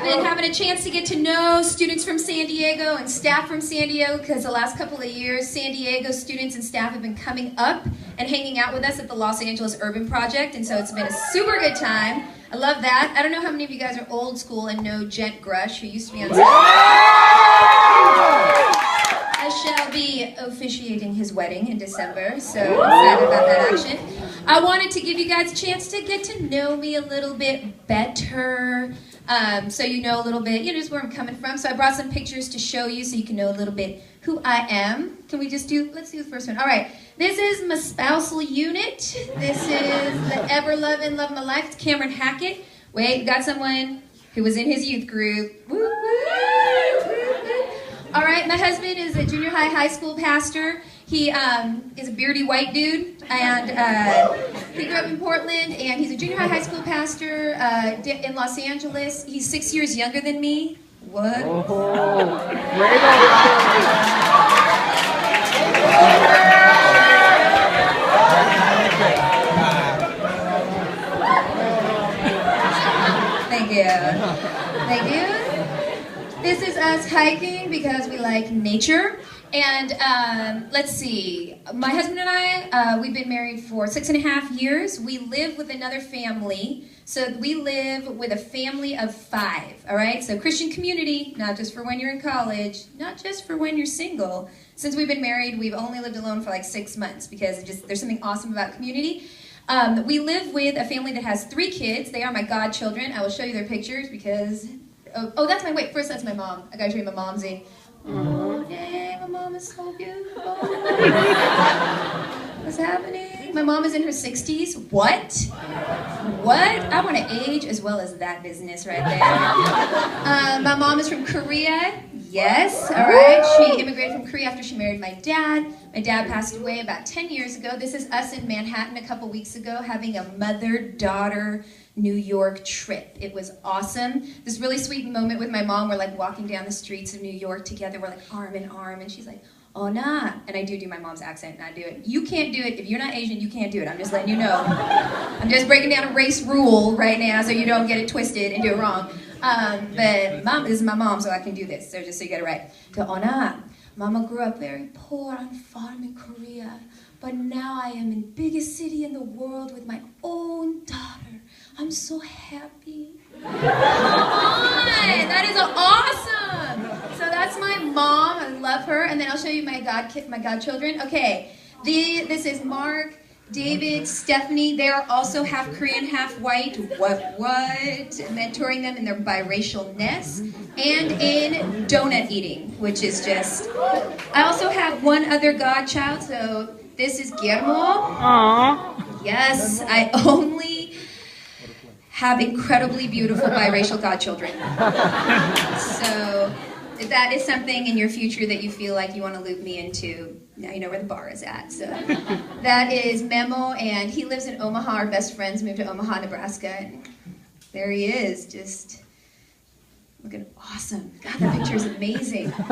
I've been having a chance to get to know students from San Diego and staff from San Diego because the last couple of years, San Diego students and staff have been coming up and hanging out with us at the Los Angeles Urban Project, and so it's been a super good time. I love that. I don't know how many of you guys are old school and know Gent Grush, who used to be on stage. I shall be officiating his wedding in December, so I'm excited about that action. I wanted to give you guys a chance to get to know me a little bit better, so you know a little bit, just where I'm coming from. So I brought some pictures to show you so you can know a little bit who I am. Can we let's do the first one. All right, this is my spousal unit. This is the ever-loving love of my life, it's Erna Hackett. Wait, got someone who was in his youth group. Woo, woo, woo, woo. All right, my husband is a junior high school pastor. He is a beardy white dude, and he grew up in Portland, and he's a junior high school pastor in Los Angeles. He's 6 years younger than me. What? Oh, Thank you. Thank you. This is us hiking because we like nature. And let's see, my husband and I, we've been married for 6.5 years. We live with another family. So we live with a family of 5, all right? So Christian community, not just for when you're in college, not just for when you're single. Since we've been married, we've only lived alone for like 6 months because there's something awesome about community. We live with a family that has 3 kids. They are my godchildren. I will show you their pictures because, that's that's my mom. I gotta show you my momsy. Oh, dang, my mom is so beautiful. What's happening? My mom is in her 60s. What? I want to age as well as that business right there. My mom is from Korea. Yes, all right. She immigrated from Korea after she married my dad. My dad passed away about 10 years ago. This is us in Manhattan a couple weeks ago having a mother-daughter New York trip. It was awesome. This really sweet moment with my mom. We're like walking down the streets of New York together. We're like arm in arm, and she's like, "Oh, nah." And I do my mom's accent, and I do it. You can't do it. If you're not Asian, you can't do it. I'm just letting you know. I'm just breaking down a race rule right now so you don't get it twisted and do it wrong. But mom, this is my mom, so I can do this. So just so you get it right. So, "Oh, nah. Mama grew up very poor on a farm in Korea, but now I am in biggest city in the world with my own daughter. I'm so happy." Come on, that is awesome. So that's my mom. I love her. And then I'll show you my godchildren. Okay, this is Mark, David, Stephanie. They are also half Korean, half white. What? Mentoring them in their biracialness and in donut eating, which is just. I also have one other godchild. So this is Guillermo. Aww. Yes, I only have incredibly beautiful biracial godchildren. So if that is something in your future that you feel like you want to loop me into, now you know where the bar is at. So that is Memo, and he lives in Omaha. Our best friends moved to Omaha, Nebraska, and there he is, just looking awesome. God, that picture is amazing. I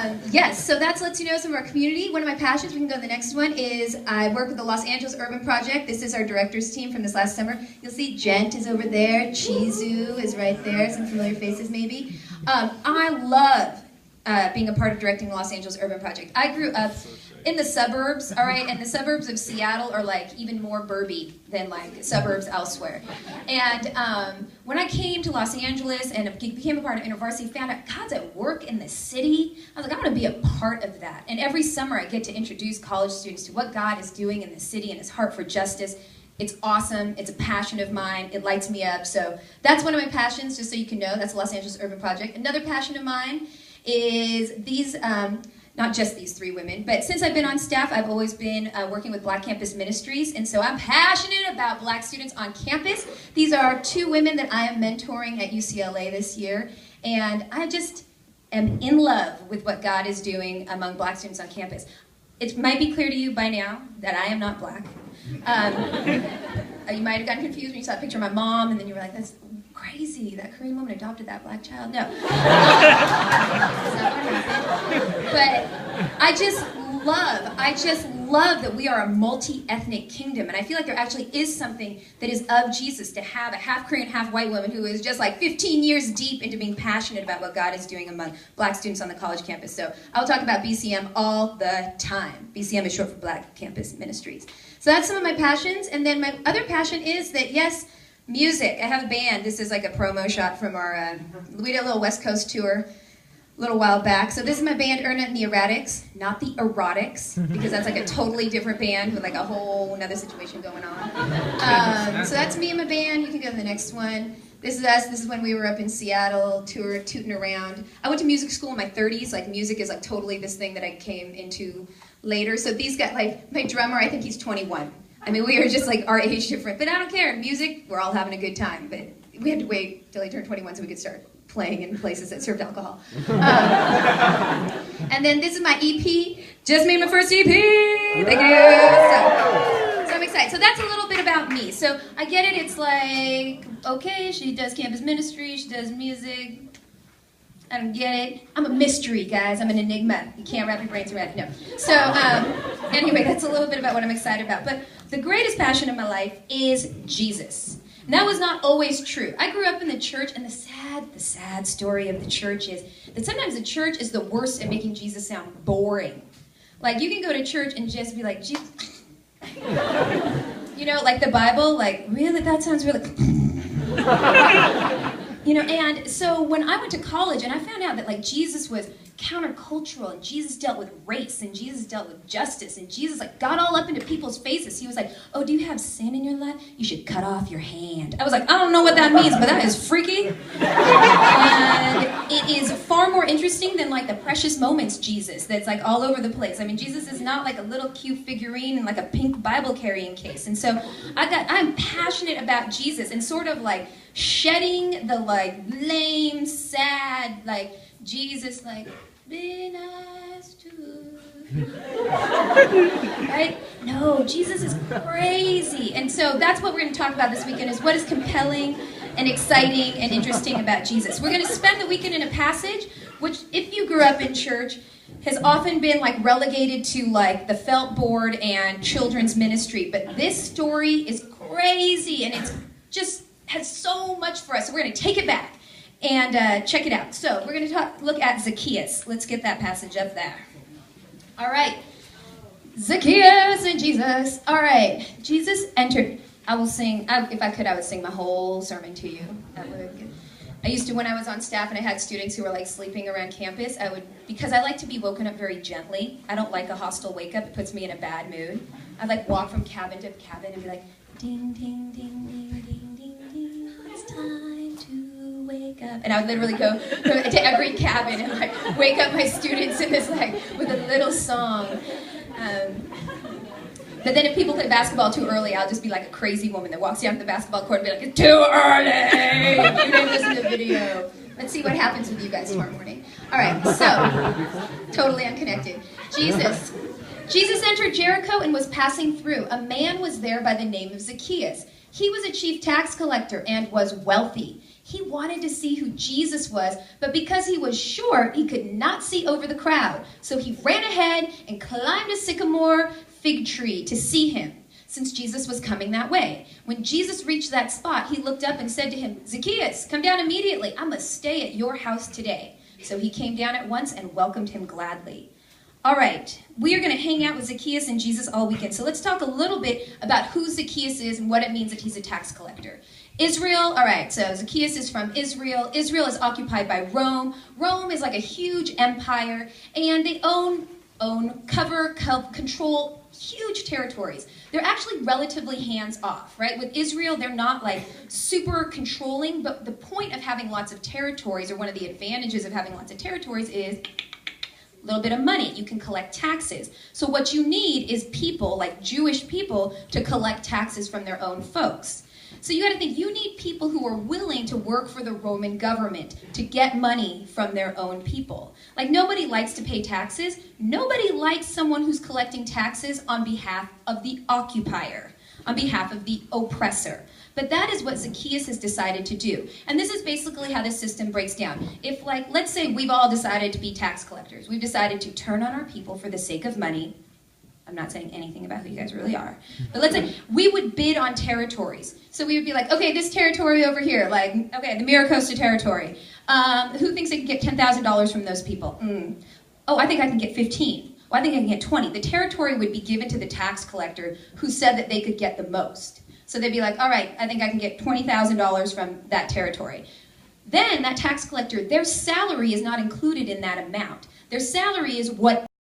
love him. Yes, so that lets you know some of our community. One of my passions, we can go to the next one, is I work with the Los Angeles Urban Project. This is our director's team from this last summer. You'll see Gent is over there. Chizu is right there. Some familiar faces maybe. I love being a part of directing the Los Angeles Urban Project. I grew up in the suburbs, all right, and the suburbs of Seattle are like even more burby than like suburbs elsewhere. And when I came to Los Angeles and became a part of InterVarsity, found out God's at work in the city. I was like, I want to be a part of that. And every summer I get to introduce college students to what God is doing in the city and his heart for justice. It's awesome. It's a passion of mine. It lights me up. So that's one of my passions, just so you can know. That's the Los Angeles Urban Project. Another passion of mine is these, not just these 3 women, but since I've been on staff, I've always been working with Black Campus Ministries, and so I'm passionate about Black students on campus. These are 2 women that I am mentoring at UCLA this year, and I just am in love with what God is doing among Black students on campus. It might be clear to you by now that I am not Black. You might have gotten confused when you saw a picture of my mom, and then you were like, that's crazy, that Korean woman adopted that Black child. No. That's not what happened. But I just love that we are a multi-ethnic kingdom, and I feel like there actually is something that is of Jesus to have a half Korean, half white woman who is just like 15 years deep into being passionate about what God is doing among black students on the college campus. So I'll talk about BCM all the time. BCM is short for Black Campus Ministries. So that's some of my passions, and then my other passion is that, yes, music. I have a band. This is like a promo shot from our, we did a little West Coast tour a little while back. So this is my band, Erna and the Erratics, not the Erotics, because that's like a totally different band with like a whole another situation going on. So that's me and my band. You can go to the next one. This is us. This is when we were up in Seattle, tooting around. I went to music school in my 30s. Like music is like totally this thing that I came into later. So these guys, like my drummer, I think he's 21. I mean, we are just like our age different, but I don't care. Music, we're all having a good time, but we had to wait till he turned 21 so we could start playing in places that served alcohol. And then this is my EP. Just made my first EP. Thank you. So I'm excited. So that's a little bit about me. So I get it. It's like, okay, she does campus ministry. She does music. I don't get it. I'm a mystery, guys. I'm an enigma. You can't wrap your brains around it. No. So anyway, that's a little bit about what I'm excited about. But the greatest passion in my life is Jesus. And that was not always true. I grew up in the church, and the sad story of the church is that sometimes the church is the worst at making Jesus sound boring. Like, you can go to church and just be like, Jesus. You know, like the Bible, like, really? That sounds really... You know, and so when I went to college and I found out that like Jesus was countercultural and Jesus dealt with race and Jesus dealt with justice and Jesus like got all up into people's faces. He was like, oh, do you have sin in your life? You should cut off your hand. I was like, I don't know what that means, but that is freaky. And it is far more interesting than like the precious moments Jesus that's like all over the place. I mean, Jesus is not like a little cute figurine in like a pink Bible carrying case. And so I'm passionate about Jesus and sort of like shedding the like lame, sad, like Jesus, like be nice to you. Right? No, Jesus is crazy. And so that's what we're going to talk about this weekend is what is compelling and exciting and interesting about Jesus. We're going to spend the weekend in a passage which, if you grew up in church, has often been like relegated to like the felt board and children's ministry. But this story is crazy and it's just has so much for us. So we're going to take it back and check it out. So we're going to look at Zacchaeus. Let's get that passage up there. All right. Zacchaeus and Jesus. All right. Jesus entered. I will sing. If I could, I would sing my whole sermon to you. I used to, when I was on staff and I had students who were like sleeping around campus, because I like to be woken up very gently. I don't like a hostile wake up. It puts me in a bad mood. I'd like walk from cabin to cabin and be like, ding, ding, ding, ding, ding, ding, ding. It's time to wake up. And I would literally go to every cabin and like wake up my students in this like with a little song. But then if people play basketball too early, I'll just be like a crazy woman that walks down to the basketball court and be like, it's too early! You didn't listen to the video. Let's see what happens with you guys tomorrow morning. All right, so, totally unconnected. Jesus entered Jericho and was passing through. A man was there by the name of Zacchaeus. He was a chief tax collector and was wealthy. He wanted to see who Jesus was, but because he was short, he could not see over the crowd. So he ran ahead and climbed a sycamore fig tree to see him, since Jesus was coming that way. When Jesus reached that spot, he looked up and said to him, Zacchaeus, come down immediately. I must stay at your house today. So he came down at once and welcomed him gladly. All right, we are going to hang out with Zacchaeus and Jesus all weekend. So let's talk a little bit about who Zacchaeus is and what it means that he's a tax collector. Israel, all right, so Zacchaeus is from Israel. Israel is occupied by Rome. Rome is like a huge empire, and they control huge territories. They're actually relatively hands-off, right? With Israel, they're not like super controlling, but the point of having lots of territories, or one of the advantages of having lots of territories, is a little bit of money. You can collect taxes. So what you need is people, like Jewish people, to collect taxes from their own folks. So you got to think, you need people who are willing to work for the Roman government to get money from their own people. Like, nobody likes to pay taxes. Nobody likes someone who's collecting taxes on behalf of the occupier, on behalf of the oppressor. But that is what Zacchaeus has decided to do. And this is basically how this system breaks down. If, like, let's say we've all decided to be tax collectors. We've decided to turn on our people for the sake of money. I'm not saying anything about who you guys really are. But let's say we would bid on territories. So we would be like, okay, this territory over here, like, okay, the Miracosta territory. Who thinks they can get $10,000 from those people? Oh, I think I can get 15. Well, I think I can get 20. The territory would be given to the tax collector who said that they could get the most. So they'd be like, all right, I think I can get $20,000 from that territory. Then that tax collector, their salary is not included in that amount. Their salary is what